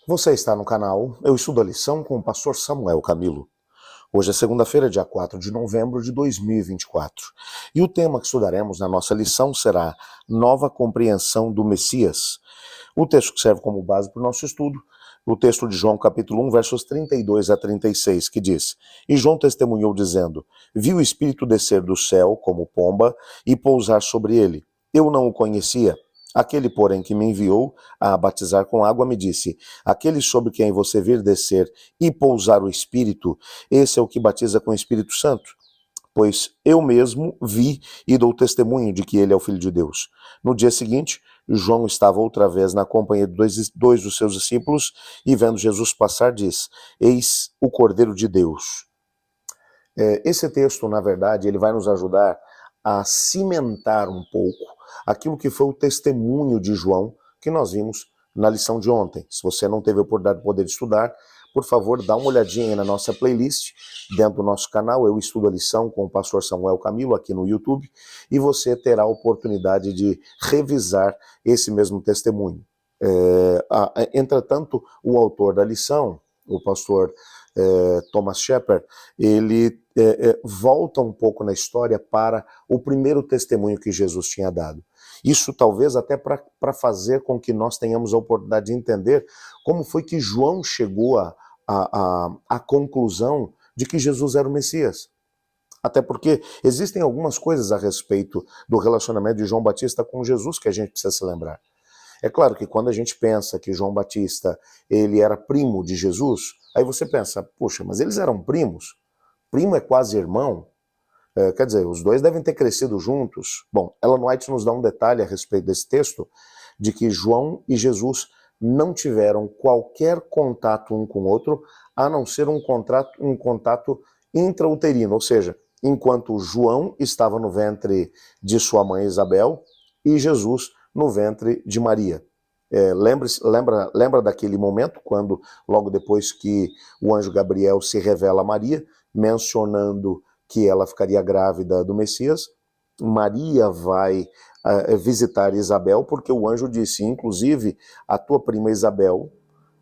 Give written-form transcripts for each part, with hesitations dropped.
Você está no canal Eu Estudo a Lição com o pastor Samuel Camilo. Hoje é segunda-feira, dia 4 de novembro de 2024. E o tema que estudaremos na nossa lição será Nova Compreensão do Messias. O texto que serve como base para o nosso estudo, o texto de João capítulo 1, versos 32 a 36, que diz: E João testemunhou dizendo: Vi o Espírito descer do céu como pomba e pousar sobre ele. Eu não o conhecia. Aquele, porém, que me enviou a batizar com água, me disse: Aquele sobre quem você vir descer e pousar o Espírito, esse é o que batiza com o Espírito Santo. Pois eu mesmo vi e dou testemunho de que ele é o Filho de Deus. No dia seguinte, João estava outra vez na companhia de dois dos seus discípulos e, vendo Jesus passar, diz: Eis o Cordeiro de Deus. Esse texto, na verdade, ele vai nos ajudar a cimentar um pouco aquilo que foi o testemunho de João que nós vimos na lição de ontem. Se você não teve a oportunidade de poder estudar, por favor, dá uma olhadinha aí na nossa playlist, dentro do nosso canal, Eu Estudo a Lição com o pastor Samuel Camilo, aqui no YouTube, e você terá a oportunidade de revisar esse mesmo testemunho. Entretanto, o autor da lição, o pastor Thomas Shepard, ele volta um pouco na história para o primeiro testemunho que Jesus tinha dado. Isso talvez até para fazer com que nós tenhamos a oportunidade de entender como foi que João chegou à conclusão de que Jesus era o Messias. Até porque existem algumas coisas a respeito do relacionamento de João Batista com Jesus que a gente precisa se lembrar. É claro que quando a gente pensa que João Batista ele era primo de Jesus, aí você pensa, puxa, mas eles eram primos? Primo é quase irmão? Quer dizer, os dois devem ter crescido juntos. Bom, Ellen White nos dá um detalhe a respeito desse texto, de que João e Jesus não tiveram qualquer contato um com o outro, a não ser um contato intrauterino, ou seja, enquanto João estava no ventre de sua mãe Isabel e Jesus no ventre de Maria. Lembra daquele momento, quando logo depois que o anjo Gabriel se revela a Maria, mencionando que ela ficaria grávida do Messias, Maria vai visitar Isabel, porque o anjo disse, inclusive, a tua prima Isabel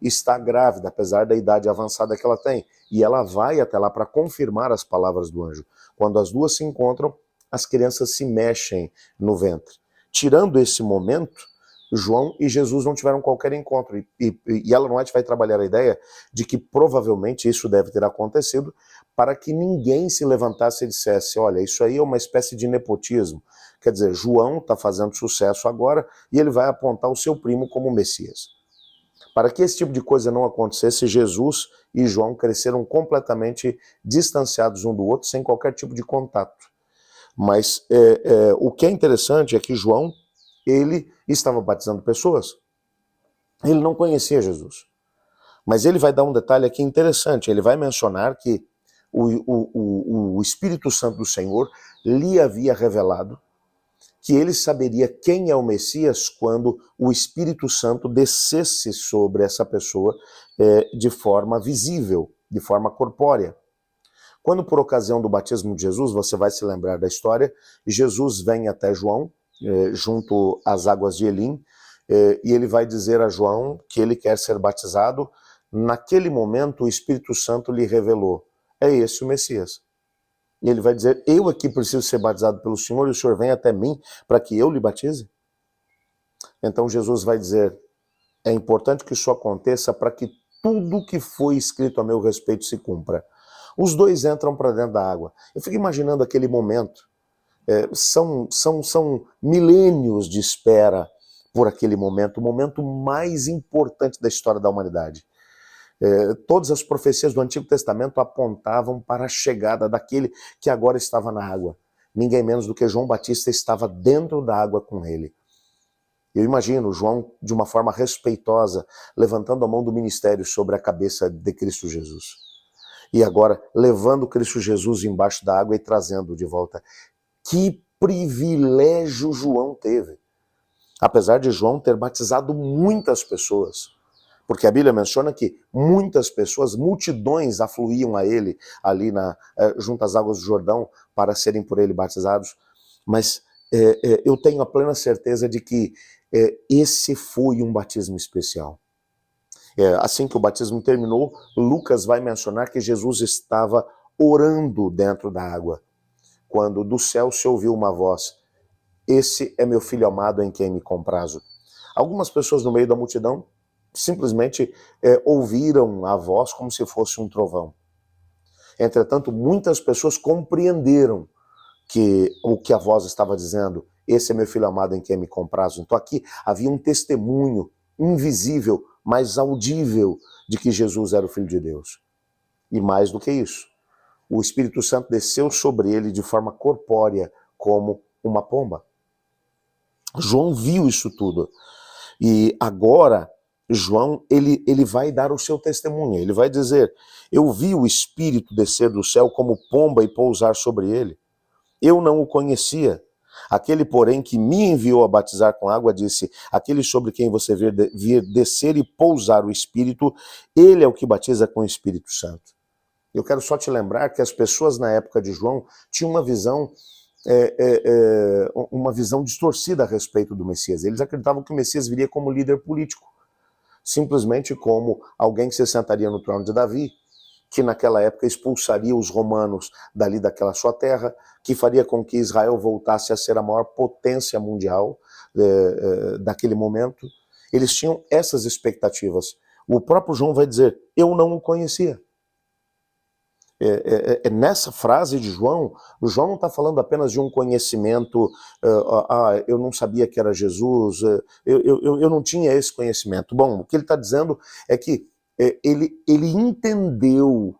está grávida, apesar da idade avançada que ela tem. E ela vai até lá para confirmar as palavras do anjo. Quando as duas se encontram, as crianças se mexem no ventre. Tirando esse momento, João e Jesus não tiveram qualquer encontro. E Ellen White vai trabalhar a ideia de que provavelmente isso deve ter acontecido para que ninguém se levantasse e dissesse, olha, isso aí é uma espécie de nepotismo. Quer dizer, João está fazendo sucesso agora e ele vai apontar o seu primo como Messias. Para que esse tipo de coisa não acontecesse, Jesus e João cresceram completamente distanciados um do outro, sem qualquer tipo de contato. Mas o que é interessante é que João, ele estava batizando pessoas. Ele não conhecia Jesus. Mas ele vai dar um detalhe aqui interessante. Ele vai mencionar que o Espírito Santo do Senhor lhe havia revelado que ele saberia quem é o Messias quando o Espírito Santo descesse sobre essa pessoa de forma visível, de forma corpórea. Quando por ocasião do batismo de Jesus, você vai se lembrar da história, Jesus vem até João, junto às águas de Elim, e ele vai dizer a João que ele quer ser batizado. Naquele momento o Espírito Santo lhe revelou, é esse o Messias. E ele vai dizer, eu aqui preciso ser batizado pelo Senhor e o Senhor vem até mim para que eu lhe batize? Então Jesus vai dizer, é importante que isso aconteça para que tudo que foi escrito a meu respeito se cumpra. Os dois entram para dentro da água. Eu fico imaginando aquele momento. São milênios de espera por aquele momento, o momento mais importante da história da humanidade. Todas as profecias do Antigo Testamento apontavam para a chegada daquele que agora estava na água. Ninguém menos do que João Batista estava dentro da água com ele. Eu imagino João, de uma forma respeitosa, levantando a mão do ministério sobre a cabeça de Cristo Jesus. E agora, levando Cristo Jesus embaixo da água e trazendo de volta. Que privilégio João teve. Apesar de João ter batizado muitas pessoas. Porque a Bíblia menciona que muitas pessoas, multidões afluíam a ele ali junto às águas do Jordão para serem por ele batizados. Mas eu tenho a plena certeza de que esse foi um batismo especial. Assim que o batismo terminou, Lucas vai mencionar que Jesus estava orando dentro da água, quando do céu se ouviu uma voz: esse é meu filho amado em quem me comprazo. Algumas pessoas no meio da multidão simplesmente ouviram a voz como se fosse um trovão. Entretanto, muitas pessoas compreenderam que o que a voz estava dizendo: esse é meu filho amado em quem me comprazo. Então aqui havia um testemunho invisível, mas audível, de que Jesus era o Filho de Deus. E mais do que isso, o Espírito Santo desceu sobre ele de forma corpórea, como uma pomba. João viu isso tudo. E agora, João, ele vai dar o seu testemunho. Ele vai dizer: eu vi o Espírito descer do céu como pomba e pousar sobre ele. Eu não o conhecia. Aquele, porém, que me enviou a batizar com água, disse: aquele sobre quem você vir descer e pousar o Espírito, ele é o que batiza com o Espírito Santo. Eu quero só te lembrar que as pessoas na época de João tinham uma visão distorcida a respeito do Messias. Eles acreditavam que o Messias viria como líder político, simplesmente como alguém que se sentaria no trono de Davi, que naquela época expulsaria os romanos dali daquela sua terra, que faria com que Israel voltasse a ser a maior potência mundial daquele momento. Eles tinham essas expectativas. O próprio João vai dizer: eu não o conhecia. Nessa frase de João, o João não está falando apenas de um conhecimento, eu não sabia que era Jesus, eu não tinha esse conhecimento. Bom, o que ele está dizendo é que ele entendeu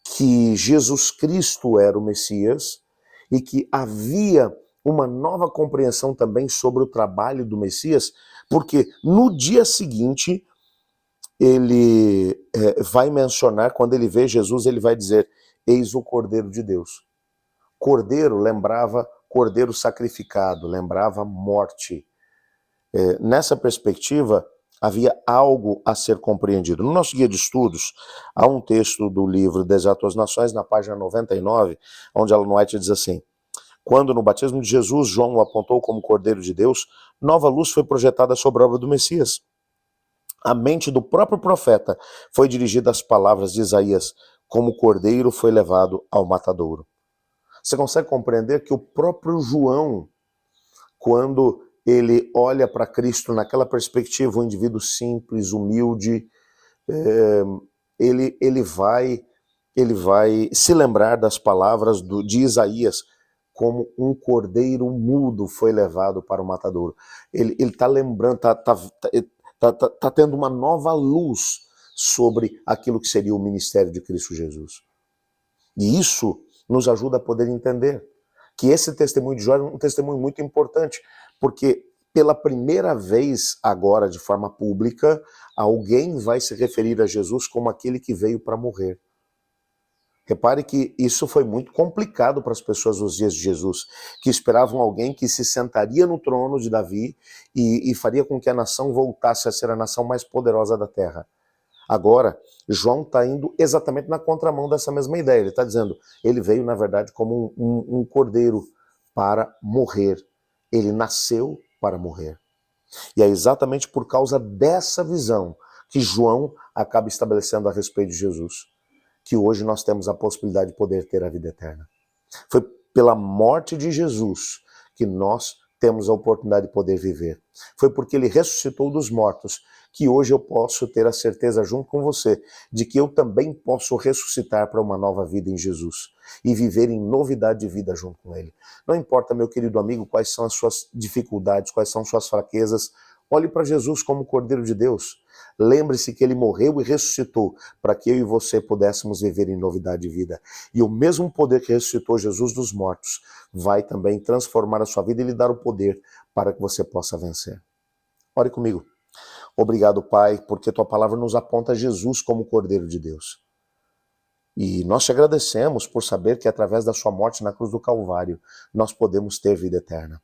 que Jesus Cristo era o Messias e que havia uma nova compreensão também sobre o trabalho do Messias, porque no dia seguinte ele vai mencionar, quando ele vê Jesus, ele vai dizer: eis o Cordeiro de Deus. Cordeiro lembrava cordeiro sacrificado, lembrava morte. Nessa perspectiva, havia algo a ser compreendido. No nosso guia de estudos, há um texto do livro Deserto às Nações, na página 99, onde Ellen White diz assim: quando no batismo de Jesus, João o apontou como Cordeiro de Deus, nova luz foi projetada sobre a obra do Messias. A mente do próprio profeta foi dirigida às palavras de Isaías: como o cordeiro foi levado ao matadouro. Você consegue compreender que o próprio João, quando ele olha para Cristo naquela perspectiva, um indivíduo simples, humilde, ele vai se lembrar das palavras de Isaías: como um cordeiro mudo foi levado para o matadouro. Ele está lembrando, está tendo uma nova luz sobre aquilo que seria o ministério de Cristo Jesus. E isso nos ajuda a poder entender que esse testemunho de Jó é um testemunho muito importante, porque pela primeira vez agora, de forma pública, alguém vai se referir a Jesus como aquele que veio para morrer. Repare que isso foi muito complicado para as pessoas nos dias de Jesus, que esperavam alguém que se sentaria no trono de Davi e faria com que a nação voltasse a ser a nação mais poderosa da terra. Agora, João está indo exatamente na contramão dessa mesma ideia. Ele está dizendo: ele veio, na verdade, como um cordeiro para morrer. Ele nasceu para morrer. E é exatamente por causa dessa visão que João acaba estabelecendo a respeito de Jesus, que hoje nós temos a possibilidade de poder ter a vida eterna. Foi pela morte de Jesus que nós temos a oportunidade de poder viver. Foi porque ele ressuscitou dos mortos que hoje eu posso ter a certeza, junto com você, de que eu também posso ressuscitar para uma nova vida em Jesus e viver em novidade de vida junto com ele. Não importa, meu querido amigo, quais são as suas dificuldades, quais são suas fraquezas, olhe para Jesus como Cordeiro de Deus. Lembre-se que ele morreu e ressuscitou para que eu e você pudéssemos viver em novidade de vida. E o mesmo poder que ressuscitou Jesus dos mortos vai também transformar a sua vida e lhe dar o poder para que você possa vencer. Ore comigo. Obrigado, Pai, porque tua palavra nos aponta Jesus como Cordeiro de Deus. E nós te agradecemos por saber que através da sua morte na cruz do Calvário nós podemos ter vida eterna.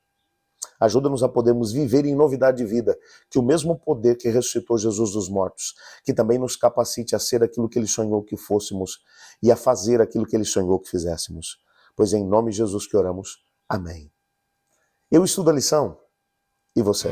Ajuda-nos a podermos viver em novidade de vida, que o mesmo poder que ressuscitou Jesus dos mortos, que também nos capacite a ser aquilo que ele sonhou que fôssemos e a fazer aquilo que ele sonhou que fizéssemos. Pois é em nome de Jesus que oramos. Amém. Eu estudo a lição. E você?